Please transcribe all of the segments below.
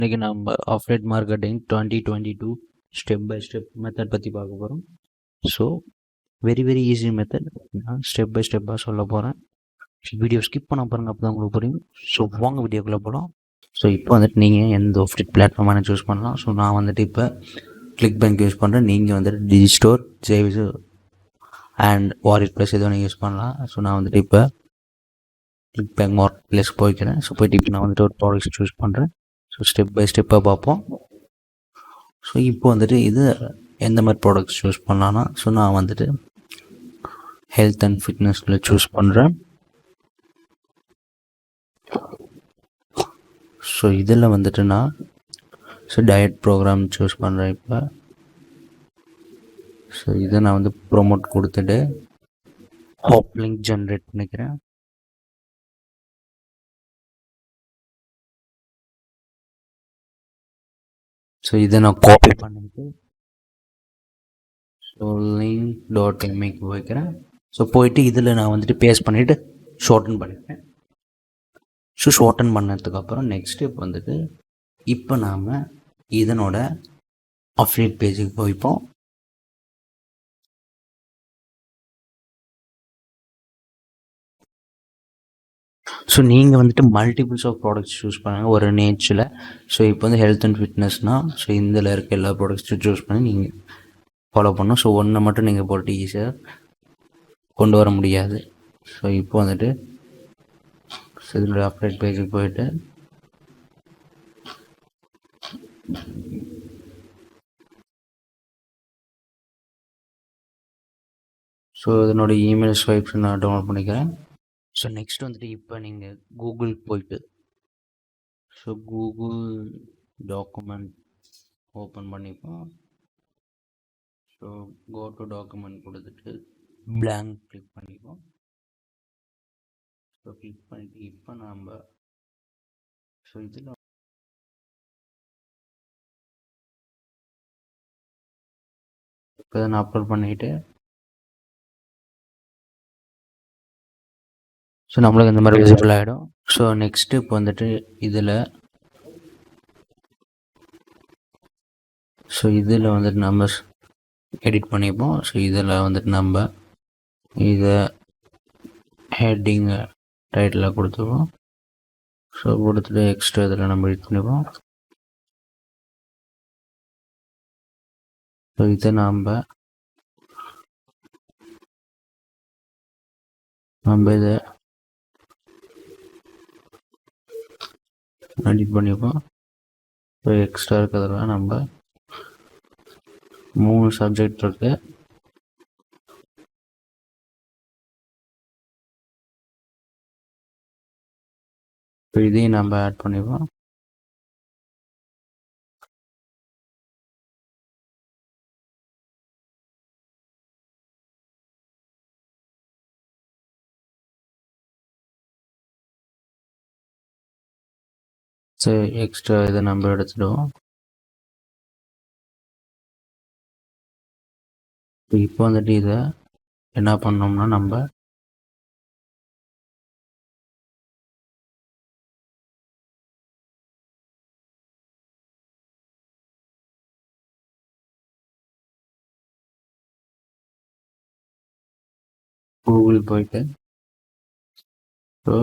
இன்றைக்கி நம்ம affiliate marketing 2022 step by step method பற்றி பார்க்க போகிறோம். So very easy method. நான் ஸ்டெப் பை ஸ்டெப்பாக சொல்ல போகிறேன். வீடியோ ஸ்கிப் பண்ண பாருங்கள், அப்போ தான் உங்களுக்கு புரியும். ஸோ வாங்க வீடியோக்குள்ளே போகலாம். ஸோ இப்போ வந்துட்டு நீங்கள் எந்த அஃபிலியேட் பிளாட்ஃபார்மான சூஸ் பண்ணலாம். ஸோ நான் வந்துட்டு இப்போ கிளிக் பேங்க் யூஸ் பண்ணுறேன். நீங்கள் வந்துட்டு டிஜிஸ்டோர், ஜேவிஸ் அண்ட் வாரிட் ப்ளஸ் எதுவும் நீங்கள் யூஸ் பண்ணலாம். ஸோ நான் வந்துட்டு இப்போ கிளிக் பேங்க் மார்க்கெட் ப்ளஸ் போய்க்கிறேன். ஸோ போய்ட்டு இப்போ நான் வந்துட்டு ஒரு ப்ராடக்ட்ஸ் சூஸ் பண்ணுறேன். ஸோ ஸ்டெப் பை ஸ்டெப்பாக பார்ப்போம். ஸோ இப்போ வந்துட்டு இது எந்த மாதிரி ப்ராடக்ட்ஸ் சூஸ் பண்ணலான்னா, ஸோ நான் வந்துட்டு ஹெல்த் அண்ட் ஃபிட்னஸில் சூஸ் பண்ணுறேன். ஸோ இதில் வந்துட்டு நான் டயட் ப்ரோக்ராம் சூஸ் பண்ணுறேன் இப்போ. ஸோ இதை நான் வந்து ப்ரோமோட் கொடுத்துட்டு ஹாப் லிங்க் ஜென்ரேட் பண்ணிக்கிறேன். ஸோ இதை நான் காப்பி பண்ணிட்டு ஸோ link.mக்கு போய்க்கிறேன். ஸோ போயிட்டு இதில் நான் வந்துட்டு பேஸ்ட் பண்ணிவிட்டு ஷார்டன் பண்ணிக்கிறேன். ஸோ ஷார்டன் பண்ணதுக்கப்புறம் நெக்ஸ்ட் ஸ்டெப் வந்துட்டு இப்போ நாம் இதனோட அஃபிலியேட் பேஜுக்கு போய்ப்போம். ஸோ நீங்கள் வந்துட்டு மல்டிபிள்ஸ் ஆஃப் ப்ராடக்ட்ஸ் சூஸ் பண்ணுங்க ஒரு நேச்சில். ஸோ இப்போ வந்து ஹெல்த் அண்ட் ஃபிட்னஸ்னால் ஸோ இதில் இருக்க எல்லா ப்ராடக்ட்ஸும் சூஸ் பண்ணி நீங்கள் ஃபாலோ பண்ணணும். ஸோ ஒன்றை மட்டும் நீங்கள் போட்டு ஈஸியாக கொண்டு வர முடியாது. ஸோ இப்போ வந்துட்டு ஸோ இதோட அப்டேட் பேஜுக்கு போயிட்டு ஸோ இதனோட இமெயில் ஸ்வைப்ஸ் நான் டவுன்லோட் பண்ணிக்கிறேன். ஸோ நெக்ஸ்ட் வந்துட்டு இப்போ நீங்கள் கூகுள் போயிட்டு ஸோ கூகுள் டாக்குமெண்ட் ஓப்பன் பண்ணிப்போம். ஸோ கோ டு டாக்குமெண்ட் கொடுத்துட்டு blank கிளிக் பண்ணிப்போம். ஸோ கிளிக் பண்ணிவிட்டு இப்போ நாம் ஸோ இதில் இப்போ நான் அப்லோட் பண்ணிவிட்டு ஸோ நம்மளுக்கு இந்த மாதிரி விசிபிள் ஆகிடும். ஸோ நெக்ஸ்ட்டு இப்போ வந்துட்டு இதில் வந்துட்டு நம்ம எடிட் பண்ணிப்போம். ஸோ இதில் வந்துட்டு நம்ம இதை ஹெட்டிங்கு டைட்டிலாக கொடுத்துருவோம். ஸோ கொடுத்துட்டு எக்ஸ்ட்ரா இதில் நம்ம எடிட் பண்ணிப்போம். ஸோ இதை நம்ம இதை எடிட் பண்ணிப்போம். ஸோ எக்ஸ்ட்ரா இருக்கிறதுல நம்ம 3 சப்ஜெக்ட் இருக்குது. ஸோ இதையும் நம்ம ஆட் பண்ணிப்போம். ஸோ எக்ஸ்ட்ரா இதை நம்ம எடுத்துடுவோம். இப்போ வந்துட்டு இதை என்ன பண்ணோம்னா நம்ம கூகுள் போயிட்டு ஸோ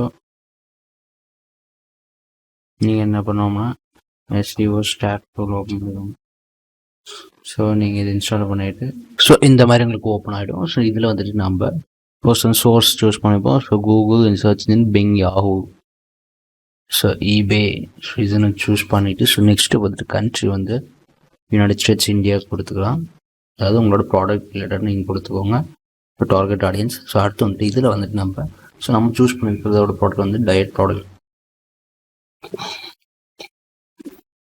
நீங்கள் என்ன பண்ணுவோம்னா SEO ஸ்டாக் டூல் ஓப்பன் பண்ணுவோம். ஸோ நீங்கள் இதை இன்ஸ்டால் பண்ணிவிட்டு ஸோ இந்த மாதிரி உங்களுக்கு ஓப்பன் ஆகிடும். ஸோ இதில் வந்துட்டு நம்ம பர்சன் சோர்ஸ் சூஸ் பண்ணிப்போம். So Google search in Bing Yahoo so eBay so இதை சூஸ் பண்ணிவிட்டு ஸோ நெக்ஸ்ட்டு வந்துட்டு கண்ட்ரி வந்து யுனைடெட் ஸ்டேட்ஸ் இந்தியா கொடுத்துக்கலாம். அதாவது உங்களோட ப்ராடக்ட் ரிலேட்டட் நீங்கள் கொடுத்துக்கோங்க. இப்போ டார்கெட் ஆடியன்ஸ். ஸோ அடுத்து வந்துட்டு இதில் வந்துட்டு நம்ம சூஸ் பண்ணியிருக்கிறதோட ப்ராடக்ட் வந்து டயட் ப்ராடக்ட்.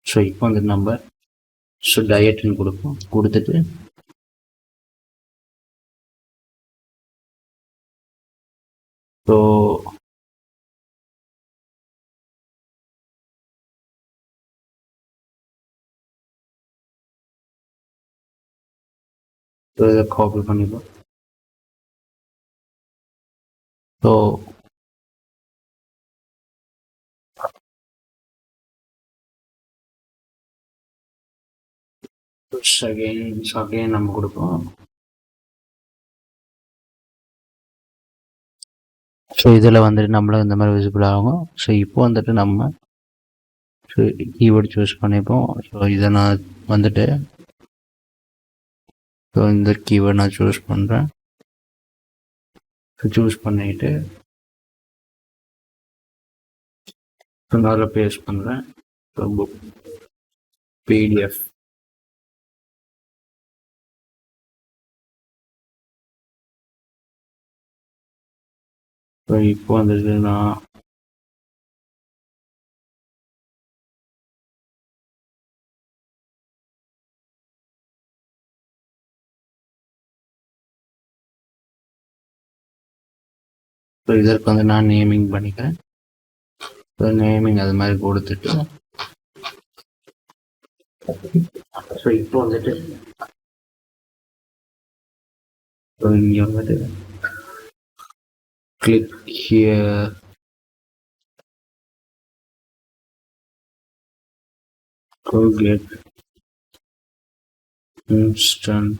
ஸோ இப்போ வந்துட்டு நம்ம டயட்னு கொடுப்போம். கொடுத்துட்டு ஸோ இதை காப்பி பண்ணிப்போம். ஸோ அகைன் நம்ம கொடுப்போம். ஸோ இதில் வந்துட்டு நம்மளும் இந்த மாதிரி விசிபிள் ஆகும். ஸோ இப்போ வந்துட்டு நம்ம கீவேர்டு சூஸ் பண்ணிப்போம். ஸோ இதை நான் வந்துட்டு ஸோ இந்த கீவேர்டு நான் சூஸ் பண்ணுறேன். சூஸ் பண்ணிட்டு அதில் பேஸ்ட் பண்ணுறேன். So book PDF. ஸோ இப்போ வந்துட்டு நான் ஸோ இதற்கு வந்து நான் நேமிங் பண்ணிக்கிறேன். ஸோ நேமிங் அது மாதிரி கொடுத்துட்டு ஸோ இப்போ வந்துட்டு ஸோ இங்கே வந்துட்டு click here to get instant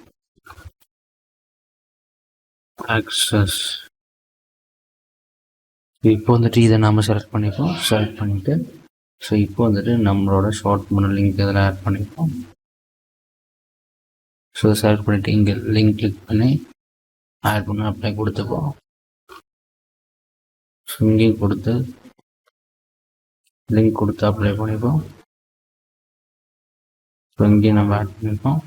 access. இப்போ வந்துட்டு இதை நாம் செலக்ட் பண்ணிப்போம். செலக்ட் பண்ணிவிட்டு ஸோ இப்போ வந்துட்டு நம்மளோட ஷார்ட் பண்ண லிங்க் இதில் ஆட் பண்ணிப்போம். ஸோ செலக்ட் பண்ணிவிட்டு இங்கே லிங்க் கிளிக் பண்ணி ஆட் பண்ணி அப்ளை கொடுத்துப்போம். ஸோ இங்கேயும் கொடுத்து லிங்க் கொடுத்து அப்ளை பண்ணிப்போம். ஸோ இங்கேயும் நம்ம ஆட் பண்ணிப்போம்.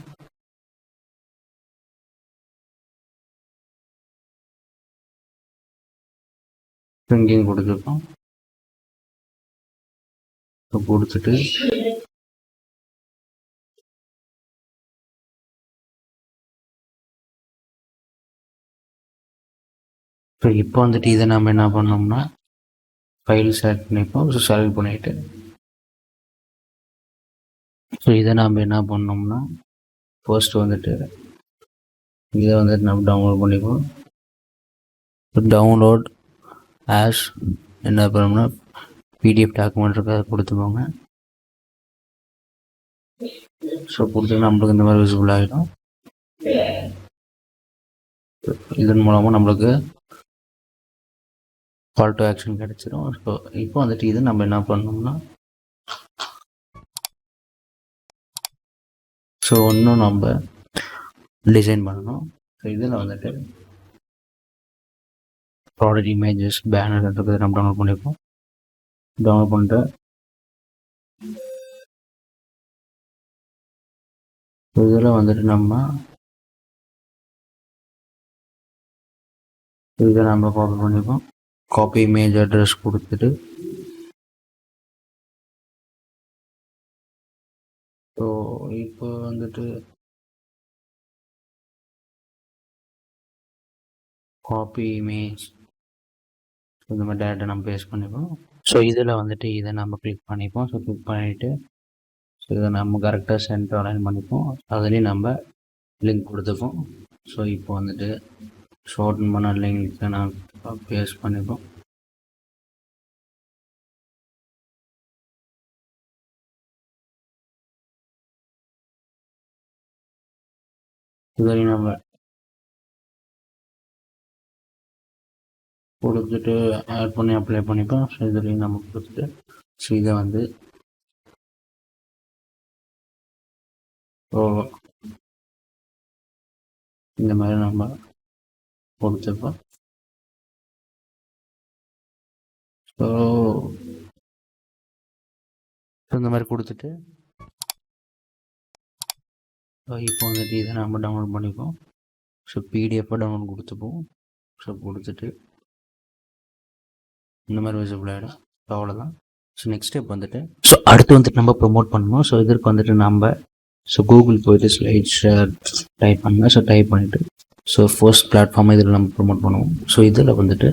இங்கேயும் கொடுத்துருப்போம். ஸோ கொடுத்துட்டு ஸோ இப்போ வந்துட்டு இதை நம்ம என்ன பண்ணோம்னா ஃபைல் செலக்ட் பண்ணிப்போம். ஸோ செலக்ட் பண்ணிவிட்டு ஸோ இதை நாம் என்ன பண்ணோம்னா ஃபர்ஸ்ட் வந்துட்டு இதை வந்துட்டு நம்ம டவுன்லோட் பண்ணிப்போம். டவுன்லோட் ஆஸ் என்ன பண்ணோம்னா பிடிஎஃப் டாக்குமெண்ட் இருக்க அதை கொடுத்துக்கோங்க. ஸோ கொடுத்து நம்மளுக்கு இந்த மாதிரி விசிபிள் ஆகிடும். இதன் மூலமாக நம்மளுக்கு கால் டு ஆக்ஷன் கிடைச்சிடும். ஸோ இப்போ வந்துட்டு இது நம்ம என்ன பண்ணோம்னா ஸோ இன்னும் நம்ம டிசைன் பண்ணணும். ஸோ இதில் வந்துட்டு ப்ராடக்ட் இமேஜஸ் பேனர் இருக்கிறது நம்ம டவுன்லோட் பண்ணியிருக்கோம். டவுன்லோட் பண்ணிட்டு இதில் வந்துட்டு நம்ம இதை நம்ம காப்பி பண்ணிப்போம். காப்பி இமேஜ் அட்ரஸ் கொடுத்துட்டு ஸோ இப்போ வந்துட்டு காப்பி இமேஜ் இந்த மாதிரி டேட்டா நம்ம பேஸ்ட் பண்ணிப்போம். ஸோ இதில் வந்துட்டு இதை நம்ம கிளிக் பண்ணிப்போம். ஸோ கிளிக் பண்ணிவிட்டு ஸோ இதை நம்ம கரெக்டாக சென்டர் அலைன் பண்ணிப்போம். அதுலேயும் நம்ம லிங்க் கொடுத்துப்போம். ஸோ இப்போ வந்துட்டு ஷார்ட்டன் பண்ண லிங்க்கை நான் பேஸ்ட் பண்ணிப்போம். இதுவரையும் நம்ம கொடுத்துட்டு ஆட் பண்ணி அப்ளை பண்ணிப்போம். ஸோ இதுலேயும் நம்ம கொடுத்துட்டு ஸோ இதை வந்து இந்த மாதிரி நம்ம கொடுத்துப்போம். ஸோ இந்த மாதிரி கொடுத்துட்டு இப்போ வந்துட்டு இதை நம்ம டவுன்லோட் பண்ணிப்போம். ஸோ பிடிஎஃபாக டவுன்லோட் கொடுத்துப்போம். ஸோ கொடுத்துட்டு இந்த மாதிரி விசிபிள் ஆகிடும். ஸோ அவ்வளோதான். ஸோ நெக்ஸ்ட் ஸ்டெப் வந்துட்டு ஸோ அடுத்து வந்துட்டு நம்ம ப்ரொமோட் பண்ணணும். ஸோ இதற்கு வந்துட்டு நம்ம ஸோ கூகுள் போய்ட்டு ஸ்லைட் ஷேர் டைப் பண்ணுங்கள். ஸோ டைப் பண்ணிவிட்டு ஸோ ஃபர்ஸ்ட் பிளாட்ஃபார்ம் இதில் நம்ம ப்ரொமோட் பண்ணுவோம். ஸோ இதில் வந்துட்டு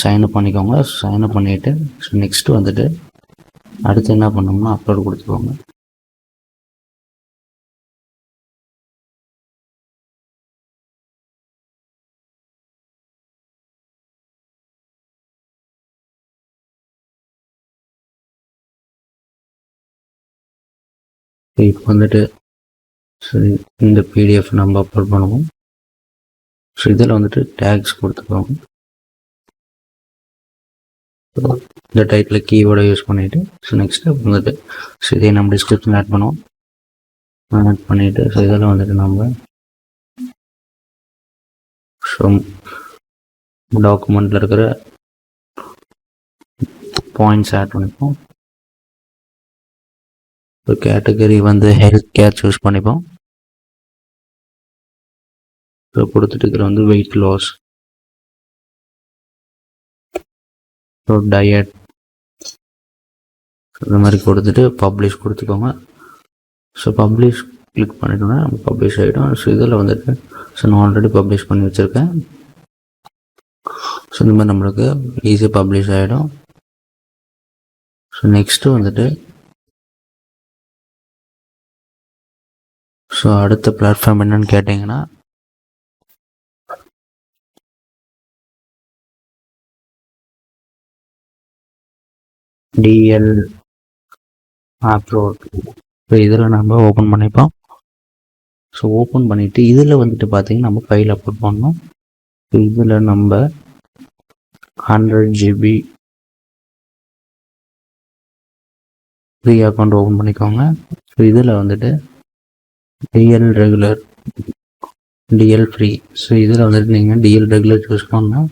சைன்அப் பண்ணிக்கோங்க. சைன்அப் பண்ணிவிட்டு ஸோ நெக்ஸ்ட்டு வந்துட்டு அடுத்து என்ன பண்ணோம்னா அப்லோட் கொடுத்துக்கோங்க. இப்போ வந்துட்டு ஸோ இந்த பிடிஎஃப் நம்ம அப்லோட் பண்ணுவோம். ஸோ இதில் வந்துட்டு டேக்ஸ் கொடுத்துக்கோங்க. ஸோ இந்த டைட்டில் கீவேர்டை யூஸ் பண்ணிவிட்டு ஸோ நெக்ஸ்ட்டு வந்துட்டு ஸோ இதே நம்ம டிஸ்கிரிப்ஷன் ஆட் பண்ணுவோம். ஆட் பண்ணிவிட்டு ஸோ இதில் வந்துட்டு நம்ம ஸோ டாக்குமெண்ட்டில் இருக்கிற பாயிண்ட்ஸ் ஆட் பண்ணிப்போம். ஸோ கேட்டகரி வந்து ஹெல்த் கேர் சூஸ் பண்ணிப்போம். ஸோ கொடுத்துட்டு இருக்கிற வந்து வெயிட் லாஸ், ஸோ டயட் இந்த மாதிரி கொடுத்துட்டு பப்ளிஷ் கொடுத்துக்கோங்க. ஸோ பப்ளிஷ் கிளிக் பண்ணிட்டோன்னா நம்ம பப்ளிஷ் ஆகிடும். ஸோ இதில் வந்துட்டு ஸோ நான் ஆல்ரெடி பப்ளிஷ் பண்ணி வச்சுருக்கேன். ஸோ இந்த மாதிரி நம்மளுக்கு ஈஸியாக பப்ளிஷ் ஆகிடும். ஸோ நெக்ஸ்ட்டு வந்துட்டு ஸோ அடுத்த பிளாட்ஃபார்ம் என்னன்னு கேட்டிங்கன்னா டிஎல் அப்லோட். ஸோ இதில் நம்ம ஓப்பன் பண்ணிப்போம். ஸோ ஓப்பன் பண்ணிவிட்டு இதில் வந்துட்டு பார்த்திங்கன்னா நம்ம ஃபைல் அப்லோட் பண்ணணும். ஸோ இதில் நம்ம 100 GB ஃப்ரீ அக்கௌண்ட் ஓப்பன் பண்ணிக்கோங்க. ஸோ இதில் வந்துட்டு DL regular, DL free. So இதில் வந்துட்டு நீங்கள் டிஎல் ரெகுலர் சூஸ் பண்ணணும்.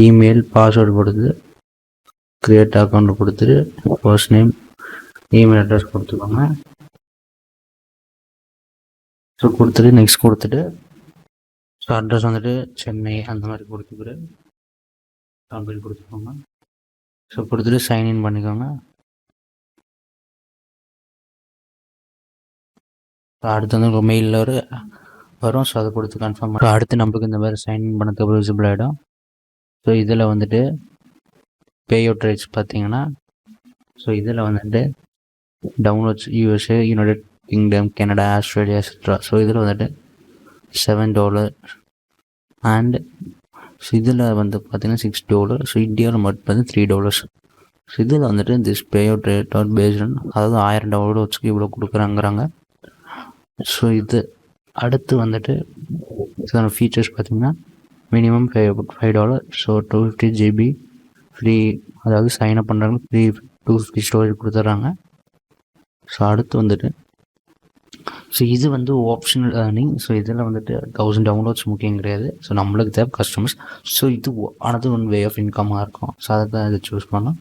இமெயில் பாஸ்வேர்டு கொடுத்து க்ரியேட் அக்கௌண்ட் கொடுத்துட்டு ஃபர்ஸ்ட் நேம் இமெயில் அட்ரஸ் கொடுத்துக்கோங்க. ஸோ கொடுத்துட்டு நெக்ஸ்ட் கொடுத்துட்டு ஸோ அட்ரஸ் வந்துட்டு சென்னை அந்த மாதிரி கொடுத்துக்கிட்டு கம்பெனி கொடுத்துக்கோங்க. ஸோ கொடுத்துட்டு சைன்இன் பண்ணிக்கோங்க. ஸோ அடுத்து வந்து உங்கள் மெயிலில் வரும். ஸோ அதை கொடுத்து கன்ஃபார்ம் பண்ணி அடுத்து நம்மளுக்கு இந்த மாதிரி சைன்இன் பண்ணதுக்கு விசிபிள் ஆகிடும். ஸோ இதில் வந்துட்டு பே அவுட் ரேட்ஸ் பார்த்தீங்கன்னா ஸோ இதில் வந்துட்டு downloads USA, United kingdom, Canada, Australia etcetera. So இதில் வந்துட்டு $7 அண்ட் ஸோ இதில் வந்து பார்த்தீங்கன்னா $6. ஸோ இந்தியாவில் மட்டும் பார்த்தீங்கன்னா $3. ஸோ இதில் வந்துட்டு this payout rate are based on, அதாவது $1000 வச்சுக்கு இவ்வளோ கொடுக்குறாங்கிறாங்க. ஸோ இது அடுத்து வந்துட்டு இதோட ஃபீச்சர்ஸ் பார்த்திங்கன்னா மினிமம் $5. ஸோ 250 GB ஃப்ரீ, அதாவது சைன் அப் பண்ணுறாங்க ஃப்ரீ 250 ஸ்டோரேஜ் கொடுத்துட்றாங்க. ஸோ அடுத்து வந்துட்டு ஸோ இது வந்து ஆப்ஷனல் ஏர்னிங். ஸோ இதில் வந்துட்டு 1000 டவுன்லோட்ஸ் முக்கியம் கிடையாது. ஸோ நம்மளுக்கு தேவை கஸ்டமர்ஸ். ஸோ இது அனதர் ஒன் வே ஆஃப் இன்கமாக இருக்கும். ஸோ அதை தான் இதை சூஸ் பண்ணோம்.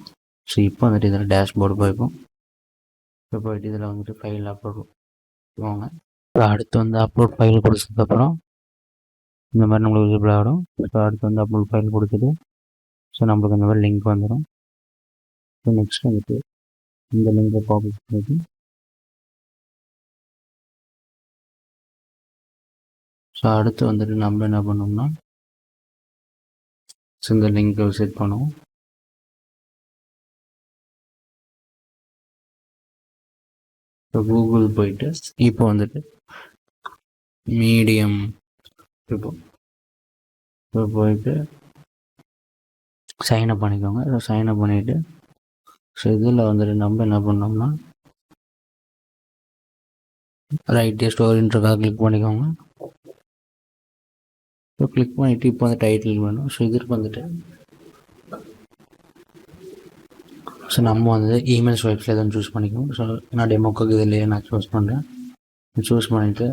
ஸோ இப்போ வந்துட்டு இதில் டேஷ்போர்டு போய்ப்போம். இப்போ போய்ட்டு இதில் வந்துட்டு ஃபைல் அப்லோட் போவாங்க. அடுத்து வந்து அப்லோட் ஃபைல் கொடுத்ததுக்கப்புறம் இந்த மாதிரி நம்மளுக்கு விசிபிள் ஆகிடும். ஸோ அடுத்து வந்து அப்லோட் ஃபைல் கொடுத்துட்டு ஸோ நம்மளுக்கு இந்த மாதிரி லிங்க் வந்துடும். ஸோ நெக்ஸ்ட் வந்துட்டு இந்த லிங்கை காப்பி பண்ணிட்டு ஸோ அடுத்து வந்துட்டு நம்ம என்ன பண்ணோம்னா ஸோ இந்த லிங்கை விசிட் பண்ணுவோம். ஸோ கூகுள் போயிட்டு இப்போ வந்துட்டு மீடியம் இப்போ போயிட்டு சைன்அப் பண்ணிக்கோங்க. ஸோ சைன்அப் பண்ணிவிட்டு ஸோ இதில் வந்துட்டு நம்ம என்ன பண்ணோம்னா ரைட் ஸ்டோரின்றக்காக கிளிக் பண்ணிக்கோங்க. ஸோ கிளிக் பண்ணிவிட்டு இப்போ வந்து டைட்டில் வேணும். ஸோ இதுக்கு வந்துட்டு ஸோ நம்ம வந்து இமெயில் ஸ்வைப்ஸில் எதுவும் சூஸ் பண்ணிக்கோங்க. ஸோ நான் டெமோக்கு இதிலேயே நான் சூஸ் பண்ணுறேன். சூஸ் பண்ணிவிட்டு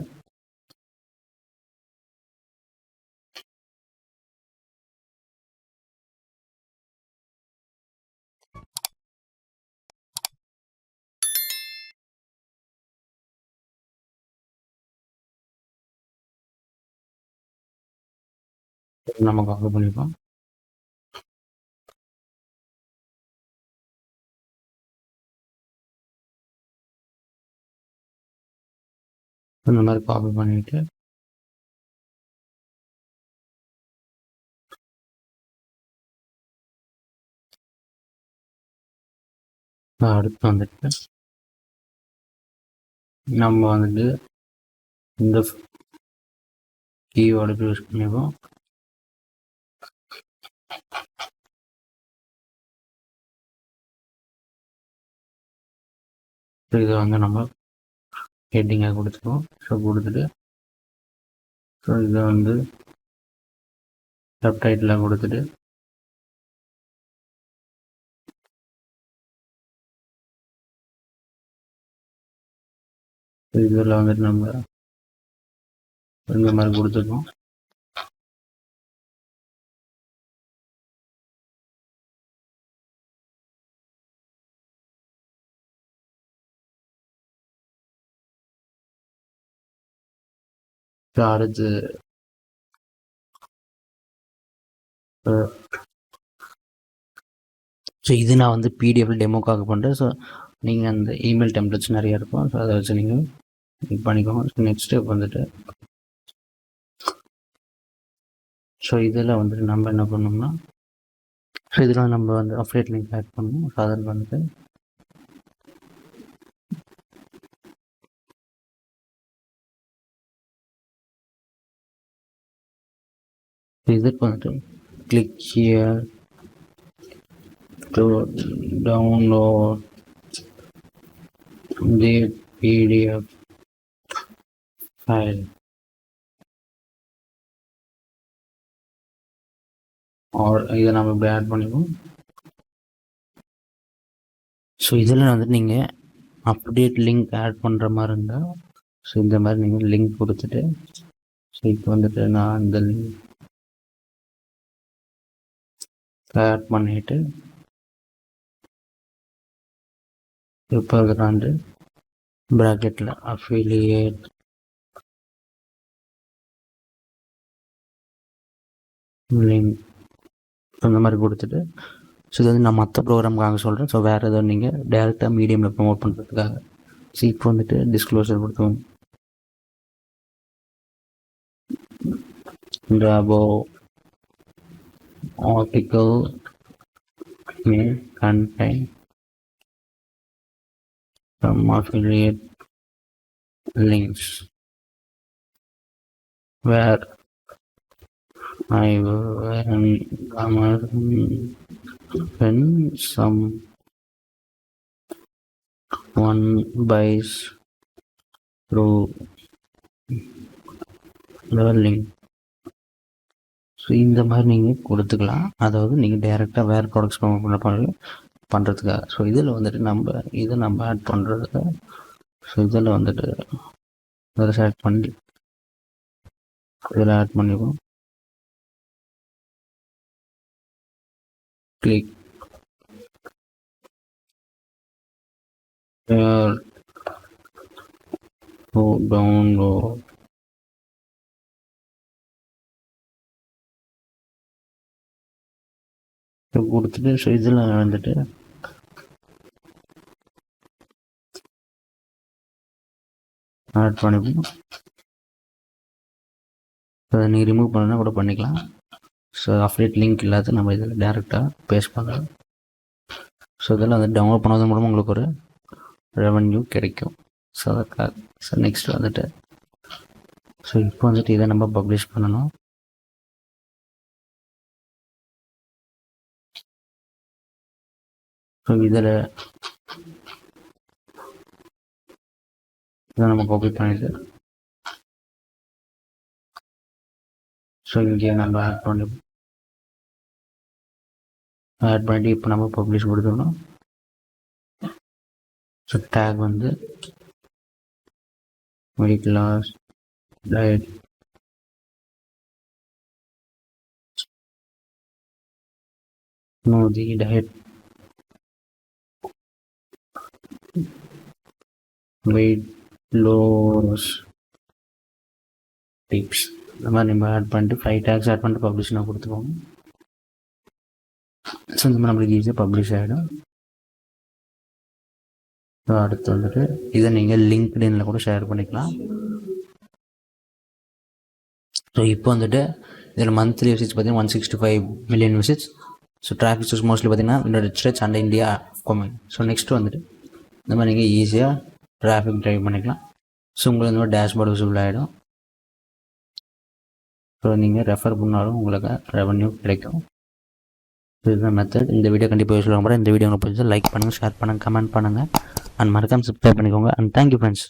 நம்ம காப்பி பண்ணிப்போம். இந்த மாதிரி காப்பி பண்ணிவிட்டு அடுத்து வந்துட்டு நம்ம வந்துட்டு இந்த கீவேர்டு யூஸ் பண்ணிப்போம். ஸோ இதை வந்து நம்ம ஹெட்டிங்காக கொடுத்துருவோம். ஸோ கொடுத்துட்டு ஸோ இதை வந்து சப்டைட்டிலாக கொடுத்துட்டு இதில் வந்துட்டு நம்ம இந்த மாதிரி கொடுத்துருக்கோம். ஸோ அடுத்து ஸோ இது நான் வந்து பிடிஎஃப் டெமோக்காக பண்ணுறேன். ஸோ நீங்கள் அந்த இமெயில் டெம்ப்ளேட்ஸ் நிறையா இருக்கும். ஸோ அதை வச்சு நீங்கள் இது பண்ணிக்கோங்க. நெக்ஸ்ட் ஸ்டெப் வந்துட்டு ஸோ இதில் வந்துட்டு நம்ம என்ன பண்ணோம்னா ஸோ இதில் நம்ம வந்து அஃபிலியேட் லிங்க் ஆட் பண்ணணும். ஸோ அதில் வந்துட்டு இதுக்கு வந்துட்டு click here to download the PDF file இதை நம்ம இப்படி ஆட் பண்ணிப்போம். ஸோ இதில் வந்துட்டு நீங்கள் அப்டேட் லிங்க் ஆட் பண்ணுற மாதிரி இருந்தால் ஸோ இந்த மாதிரி நீங்கள் லிங்க் கொடுத்துட்டு ஸோ இப்போ வந்துட்டு நான் இந்த லிங்க் ஆட் பண்ணிவிட்டு இப்போ இருக்கிறாண்டு ப்ராக்கெட்டில் அஃபிலியேட் லிங்க் அந்த மாதிரி கொடுத்துட்டு ஸோ இது வந்து நான் மற்ற ப்ரோக்ராமுக்காக சொல்கிறேன். ஸோ வேறு எதாவது நீங்கள் டேரெக்டாக மீடியமில் ப்ரொமோட் பண்ணுறதுக்காக ஸோ இப்போ வந்துட்டு டிஸ்க்ளோசர் கொடுத்தோம். The above article may contain some affiliate links where I when someone buys through the link. So இந்த மாதிரி நீங்கள் கொடுத்துக்கலாம். அதாவது நீங்கள் டைரெக்டாக வேறு ப்ராடக்ட்ஸ் பண்ணுறதுக்காக. ஸோ இதில் வந்துட்டு நம்ம ஆட் பண்ணுறதுக்கு ஸோ இதில் வந்துட்டு வேறு ஆட் பண்ணி இதில் ஆட் பண்ணிப்போம். கிளிக் டவுன்லோட் கொடுத்துட்டு ஸோ இதில் வந்துட்டு ஆட் பண்ணிப்போம். ஸோ அதை நீங்கள் ரிமூவ் பண்ணனா கூட பண்ணிக்கலாம். ஸோ அஃபிலியேட் லிங்க் இல்லாத நம்ம இதில் டேரெக்டாக பேஸ்ட் பண்ணலாம். ஸோ இதெல்லாம் வந்து டவுன்லோட் பண்ணது மூலமாக உங்களுக்கு ஒரு ரெவன்யூ கிடைக்கும். ஸோ அதுக்காக ஸோ நெக்ஸ்ட் வந்துட்டு ஸோ இப்போ வந்துட்டு இதை நம்ம பப்ளிஷ் பண்ணணும். ஸோ இதில் இதை நம்ம காப்பி பண்ணிட்டு ஸோ இங்கே நம்ம ஆட் பண்ணிட்டு இப்போ நம்ம பப்ளிஷ் கொடுத்துடணும். ஸோ டேக் வந்து weight loss diet the diet weight loss tips இந்த மாதிரி நம்ம ஆட் பண்ணிட்டு 5 டேக்ஸ் ஆட் பண்ணிட்டு பப்ளிஷ்னா கொடுத்துக்கோங்க. ஸோ இந்த மாதிரி நம்மளுக்கு ஈஸியாக பப்ளிஷ் ஆகிடும். ஸோ அடுத்து வந்துட்டு இதை நீங்கள் லிங்க்டின்ல கூட ஷேர் பண்ணிக்கலாம். ஸோ இப்போ வந்துட்டு இதில் மந்த்லி விசிட்ஸ் பார்த்தீங்கன்னா 165 million visits. So traffic source mostly பார்த்தீங்கன்னா United States and India comment. So next வந்துட்டு இந்த மாதிரி நீங்கள் ஈஸியாக டிராஃபிக் ட்ரைவ் பண்ணிக்கலாம். ஸோ உங்களுக்கு இந்த மாதிரி டேஷ்போர்டு விசிபிள் ஆகிடும். ஸோ நீங்கள் ரெஃபர் பண்ணாலும் உங்களுக்கு ரெவன்யூ கிடைக்கும். இதுதான் மெத்தட். இந்த வீடியோ கண்டிப்பாக யூஸ்ஃபுல்லாக போகிறேன். இந்த வீடியோ உங்களுக்கு பிடிச்சா லைக் பண்ணுங்கள், ஷேர் பண்ணுங்கள், கமெண்ட் பண்ணுங்கள். அண்ட் மறக்காமல் சப்ஸ்கிரைப் பண்ணிக்கோங்க. And thank you friends.